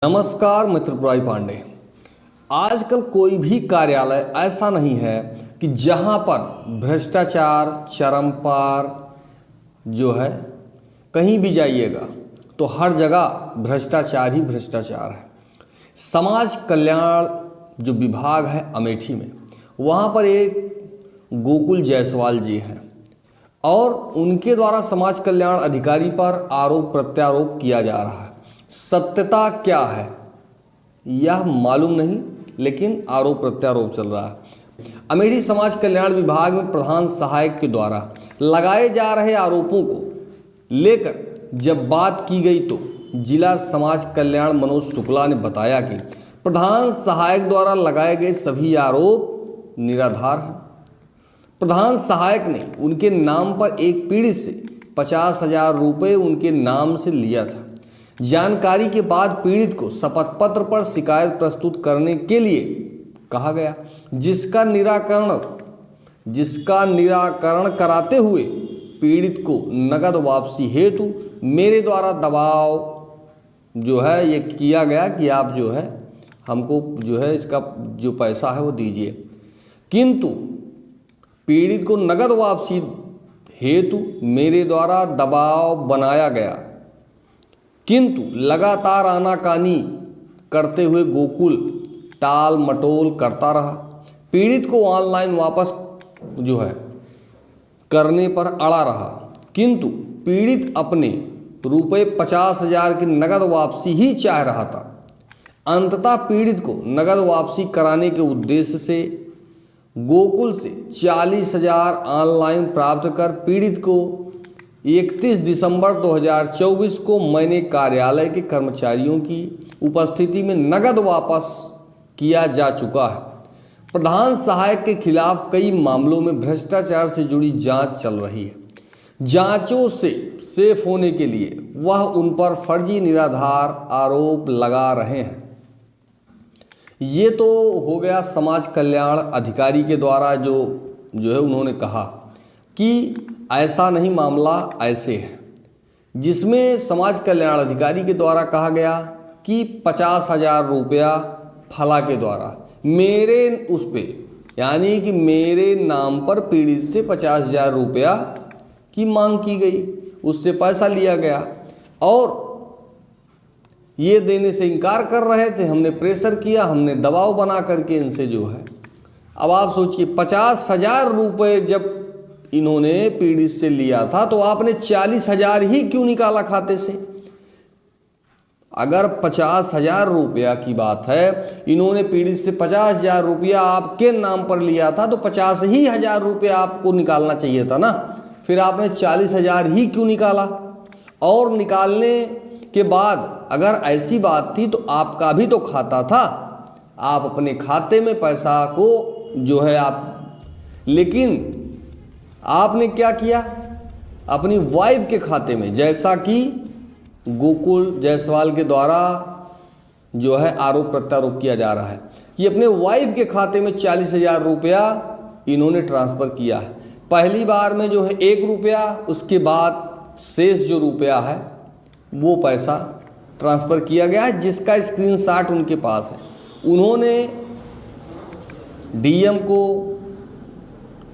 नमस्कार, मैं त्रिपुरारी पांडे। आजकल कोई भी कार्यालय ऐसा नहीं है कि जहां पर भ्रष्टाचार चरम पार जो है। कहीं भी जाइएगा तो हर जगह भ्रष्टाचार ही भ्रष्टाचार है। समाज कल्याण जो विभाग है अमेठी में, वहां पर एक गोकुल जायसवाल जी हैं और उनके द्वारा समाज कल्याण अधिकारी पर आरोप प्रत्यारोप किया जा रहा है। सत्यता क्या है यह मालूम नहीं, लेकिन आरोप प्रत्यारोप चल रहा है। अमेठी समाज कल्याण विभाग में प्रधान सहायक के द्वारा लगाए जा रहे आरोपों को लेकर जब बात की गई तो जिला समाज कल्याण मनोज शुक्ला ने बताया कि प्रधान सहायक द्वारा लगाए गए सभी आरोप निराधार हैं। प्रधान सहायक ने उनके नाम पर एक पीड़ित से 50,000 रुपये उनके नाम से लिया था। जानकारी के बाद पीड़ित को शपथ पत्र पर शिकायत प्रस्तुत करने के लिए कहा गया, जिसका निराकरण कराते हुए पीड़ित को नगद वापसी हेतु मेरे द्वारा दबाव जो है ये किया गया कि आप जो है हमको जो है इसका जो पैसा है वो दीजिए। किंतु पीड़ित को नगद वापसी हेतु मेरे द्वारा दबाव बनाया गया, किंतु लगातार आनाकानी करते हुए गोकुल टाल मटोल करता रहा। पीड़ित को ऑनलाइन वापस जो है करने पर अड़ा रहा, किंतु पीड़ित अपने रुपये 50,000 की नगद वापसी ही चाह रहा था। अंततः पीड़ित को नगद वापसी कराने के उद्देश्य से गोकुल से 40,000 ऑनलाइन प्राप्त कर पीड़ित को 31 दिसंबर 2024 को मैंने कार्यालय के कर्मचारियों की उपस्थिति में नगद वापस किया जा चुका है। प्रधान सहायक के खिलाफ कई मामलों में भ्रष्टाचार से जुड़ी जांच चल रही है। जांचों से सेफ होने के लिए वह उन पर फर्जी निराधार आरोप लगा रहे हैं। ये तो हो गया समाज कल्याण अधिकारी के द्वारा जो है उन्होंने कहा कि ऐसा नहीं, मामला ऐसे है, जिसमें समाज कल्याण अधिकारी के द्वारा कहा गया कि 50,000 रुपया फला के द्वारा मेरे उस पे यानी कि मेरे नाम पर पीड़ित से 50,000 रुपया की मांग की गई, उससे पैसा लिया गया और ये देने से इनकार कर रहे थे। हमने प्रेशर किया, हमने दबाव बना करके इनसे जो है। अब आप सोचिए 50,000 रुपये जब इन्होंने पीड़ित से लिया था तो आपने 40,000 ही क्यों निकाला खाते से? अगर 50,000 रुपया की बात है, इन्होंने पीड़ित से 50,000 रुपया आपके नाम पर लिया था तो 50,000 रुपया आपको निकालना चाहिए था ना। फिर आपने 40,000 ही क्यों निकाला? और निकालने के बाद अगर ऐसी बात थी तो आपका भी तो खाता था, आप अपने खाते में पैसा को जो है लेकिन आपने क्या किया, अपनी वाइफ के खाते में, जैसा कि गोकुल जायसवाल के द्वारा जो है आरोप प्रत्यारोप किया जा रहा है कि अपने वाइफ के खाते में 40,000 रुपया इन्होंने ट्रांसफ़र किया है। पहली बार में जो है 1 रुपया, उसके बाद शेष जो रुपया है वो पैसा ट्रांसफ़र किया गया है, जिसका स्क्रीनशॉट उनके पास है। उन्होंने डीएम को,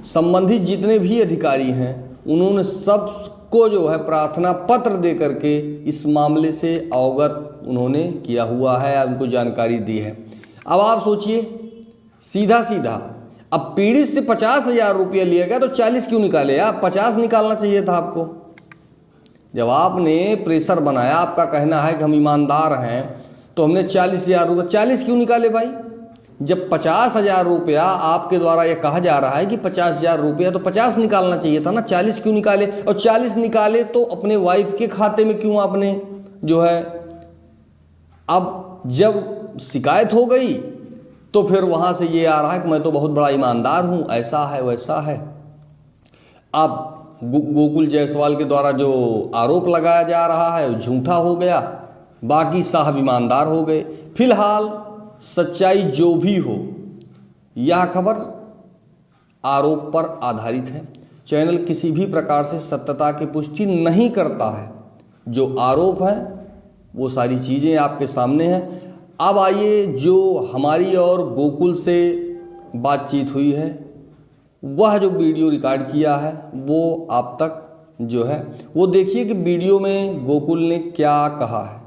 संबंधित जितने भी अधिकारी हैं, उन्होंने सबको जो है प्रार्थना पत्र दे करके इस मामले से अवगत उन्होंने किया हुआ है, उनको जानकारी दी है। अब आप सोचिए सीधा सीधा, अब पीड़ित से 50,000 रुपया लिया गया तो 40 क्यों निकाले? आप 50 निकालना चाहिए था आपको। जब आपने प्रेशर बनाया, आपका कहना है कि हम ईमानदार हैं, तो हमने 40,000 रुपये 40 क्यों निकाले भाई? जब 50,000 रुपया आपके द्वारा ये कहा जा रहा है कि 50,000 रुपया, तो 50 निकालना चाहिए था ना, 40 क्यों निकाले? और 40 निकाले तो अपने वाइफ के खाते में क्यों आपने जो है। अब जब शिकायत हो गई तो फिर वहाँ से ये आ रहा है कि मैं तो बहुत बड़ा ईमानदार हूँ, ऐसा है वैसा है। अब गोकुल जायसवाल के द्वारा जो आरोप लगाया जा रहा है झूठा हो गया, बाकी साहब ईमानदार हो गए। फिलहाल सच्चाई जो भी हो, यह खबर आरोप पर आधारित है। चैनल किसी भी प्रकार से सत्यता की पुष्टि नहीं करता है। जो आरोप है वो सारी चीज़ें आपके सामने हैं। अब आइए, जो हमारी और गोकुल से बातचीत हुई है, वह जो वीडियो रिकॉर्ड किया है वो आप तक जो है वो देखिए कि वीडियो में गोकुल ने क्या कहा है,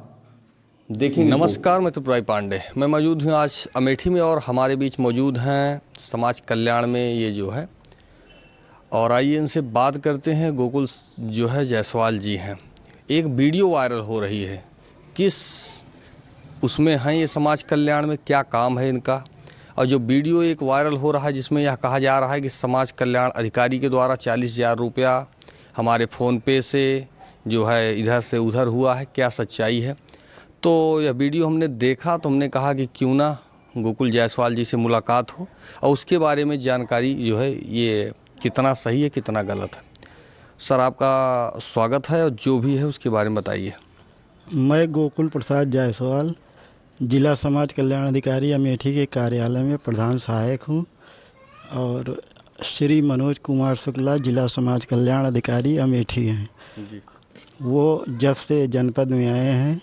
देखेंगे। नमस्कार, मैं त्रिपुरारी पांडे, मैं मौजूद हूँ आज अमेठी में और हमारे बीच मौजूद हैं समाज कल्याण में ये जो है, और आइए इनसे बात करते हैं। गोकुल जो है जायसवाल जी हैं। एक वीडियो वायरल हो रही है, किस उसमें हैं ये समाज कल्याण में, क्या काम है इनका, और जो वीडियो एक वायरल हो रहा है जिसमें यह कहा जा रहा है कि समाज कल्याण अधिकारी के द्वारा 40,000 रुपया हमारे फ़ोन पे से जो है इधर से उधर हुआ है, क्या सच्चाई है। तो यह वीडियो हमने देखा तो हमने कहा कि क्यों ना गोकुल जायसवाल जी से मुलाकात हो और उसके बारे में जानकारी जो है ये कितना सही है कितना गलत है। सर, आपका स्वागत है और जो भी है उसके बारे में बताइए। मैं गोकुल प्रसाद जायसवाल, जिला समाज कल्याण अधिकारी अमेठी के कार्यालय में प्रधान सहायक हूँ, और श्री मनोज कुमार शुक्ला जिला समाज कल्याण अधिकारी अमेठी हैं जी। वो जब से जनपद में आए हैं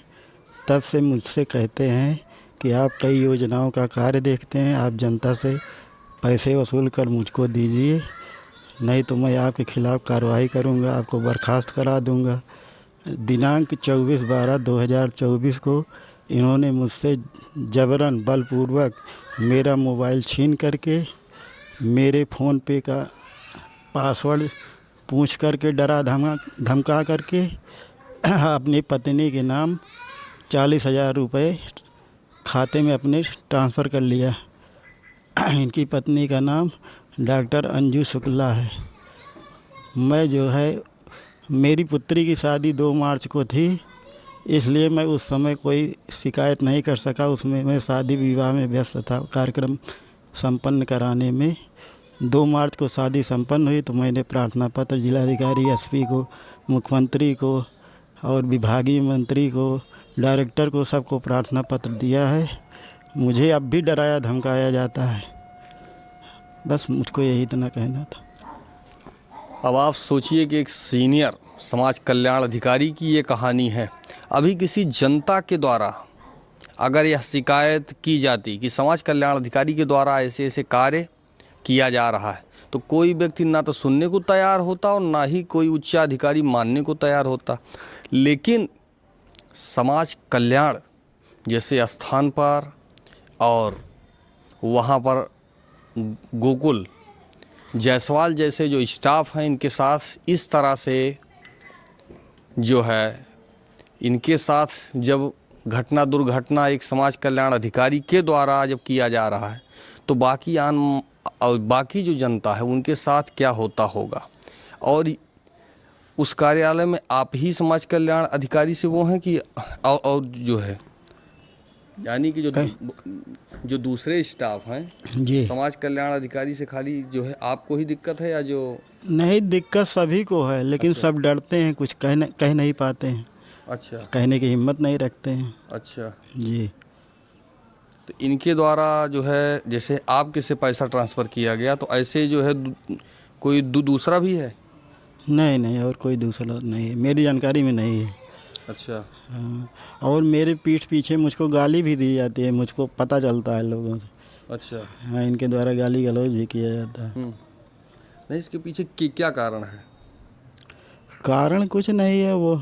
तब से मुझसे कहते हैं कि आप कई योजनाओं का कार्य देखते हैं, आप जनता से पैसे वसूल कर मुझको दीजिए, नहीं तो मैं आपके खिलाफ़ कार्रवाई करूंगा, आपको बर्खास्त करा दूंगा। दिनांक 24/12/2024 को इन्होंने मुझसे जबरन बलपूर्वक मेरा मोबाइल छीन करके मेरे फ़ोन पे का पासवर्ड पूछ करके डरा धमका करके अपनी पत्नी के नाम 40,000 रुपये खाते में अपने ट्रांसफ़र कर लिया। इनकी पत्नी का नाम डॉक्टर अंजू शुक्ला है। मैं जो है, मेरी पुत्री की शादी 2 मार्च को थी, इसलिए मैं उस समय कोई शिकायत नहीं कर सका। उसमें मैं शादी विवाह में व्यस्त था, कार्यक्रम संपन्न कराने में। 2 मार्च को शादी संपन्न हुई तो मैंने प्रार्थना पत्र जिलाधिकारी, एसपी को, मुख्यमंत्री को और विभागीय मंत्री को, डायरेक्टर को, सबको प्रार्थना पत्र दिया है। मुझे अब भी डराया धमकाया जाता है। बस मुझको यही इतना कहना था। अब आप सोचिए कि एक सीनियर समाज कल्याण अधिकारी की ये कहानी है। अभी किसी जनता के द्वारा अगर यह शिकायत की जाती कि समाज कल्याण अधिकारी के द्वारा ऐसे ऐसे कार्य किया जा रहा है, तो कोई व्यक्ति ना तो सुनने को तैयार होता और ना ही कोई उच्च अधिकारी मानने को तैयार होता। लेकिन समाज कल्याण जैसे स्थान पर और वहाँ पर गोकुल जायसवाल जैसे जो स्टाफ हैं, इनके साथ इस तरह से जो है, इनके साथ जब घटना दुर्घटना एक समाज कल्याण अधिकारी के द्वारा जब किया जा रहा है, तो बाकी जो जनता है उनके साथ क्या होता होगा। और उस कार्यालय में आप ही समाज कल्याण अधिकारी से वो हैं कि और जो है, यानी कि जो दूसरे स्टाफ हैं जी, समाज कल्याण अधिकारी से खाली जो है आपको ही दिक्कत है या जो? नहीं, दिक्कत सभी को है, लेकिन अच्छा। सब डरते हैं, कुछ कह नहीं पाते हैं। अच्छा। कहने की हिम्मत नहीं रखते हैं। अच्छा जी। तो इनके द्वारा जो है, जैसे आपके से पैसा ट्रांसफ़र किया गया, तो ऐसे जो है कोई दूसरा भी है? नहीं, और कोई दूसरा नहीं है, मेरी जानकारी में नहीं है। अच्छा। हाँ, और मेरे पीठ पीछे मुझको गाली भी दी जाती है, मुझको पता चलता है लोगों से। अच्छा। हाँ, इनके द्वारा गाली गलौज भी किया जाता है। नहीं, इसके पीछे क्या कारण है? कारण कुछ नहीं है, वो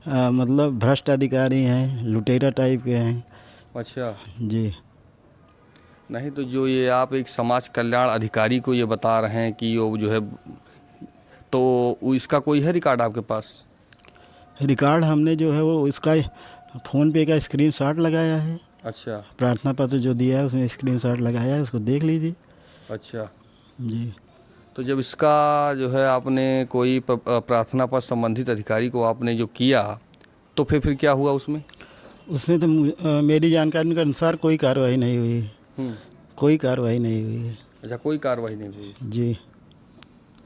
मतलब भ्रष्ट अधिकारी हैं, लुटेरा टाइप के हैं। अच्छा। जी। नहीं, तो जो ये आप एक समाज कल्याण अधिकारी को ये बता रहे हैं कि वो जो है, तो इसका कोई है रिकॉर्ड आपके पास? रिकॉर्ड हमने जो है वो इसका फ़ोन पे का स्क्रीनशॉट लगाया है। अच्छा। प्रार्थना पत्र जो दिया है उसमें स्क्रीनशॉट लगाया है, उसको देख लीजिए। अच्छा। जी। तो जब इसका जो है आपने कोई प्रार्थना पर संबंधित अधिकारी को आपने जो किया, तो फिर क्या हुआ उसमें? उसमें तो मेरी जानकारी के अनुसार कोई कार्रवाई नहीं हुई। कोई कार्रवाई नहीं हुई है। अच्छा, कोई कार्रवाई नहीं हुई। जी।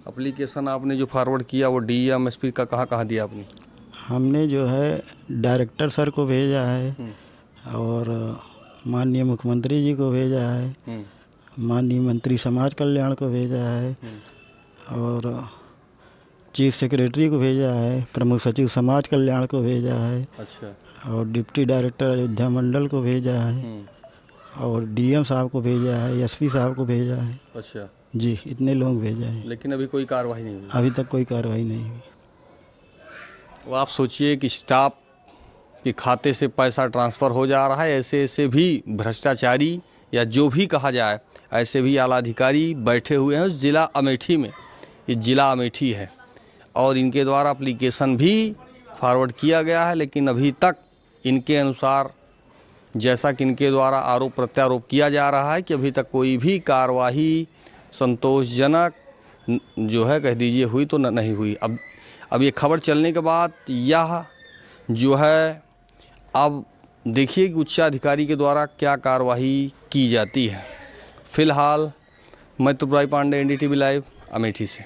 एप्लीकेशन आपने जो फॉरवर्ड किया वो डीएम एसपी का कहाँ दिया आपने? हमने जो है डायरेक्टर सर को भेजा है, और माननीय मुख्यमंत्री जी को भेजा है, माननीय मंत्री समाज कल्याण को भेजा है, और चीफ सेक्रेटरी को भेजा है, प्रमुख सचिव समाज कल्याण को भेजा है, अच्छा। और डिप्टी डायरेक्टर अयोध्या मंडल को भेजा है, और डीएम साहब को भेजा है, एसपी साहब को भेजा है। अच्छा। जी, इतने लोग भेजा है। लेकिन अभी कोई कार्रवाई नहीं हुई। अभी तक कोई कार्रवाई नहीं हुई। वो आप सोचिए कि स्टाफ के खाते से पैसा ट्रांसफ़र हो जा रहा है, ऐसे ऐसे भी भ्रष्टाचारी या जो भी कहा जाए, ऐसे भी आला अधिकारी बैठे हुए हैं ज़िला अमेठी में। ये ज़िला अमेठी है और इनके द्वारा एप्लीकेशन भी फॉरवर्ड किया गया है, लेकिन अभी तक इनके अनुसार, जैसा कि इनके द्वारा आरोप प्रत्यारोप किया जा रहा है कि अभी तक कोई भी कार्रवाई संतोषजनक जो है कह दीजिए हुई तो नहीं हुई। अब ये खबर चलने के बाद यह जो है अब देखिए कि उच्चाधिकारी के द्वारा क्या कार्रवाई की जाती है। फ़िलहाल मैं त्रिपुरारी पांडे, NDTV लाइव, अमेठी से।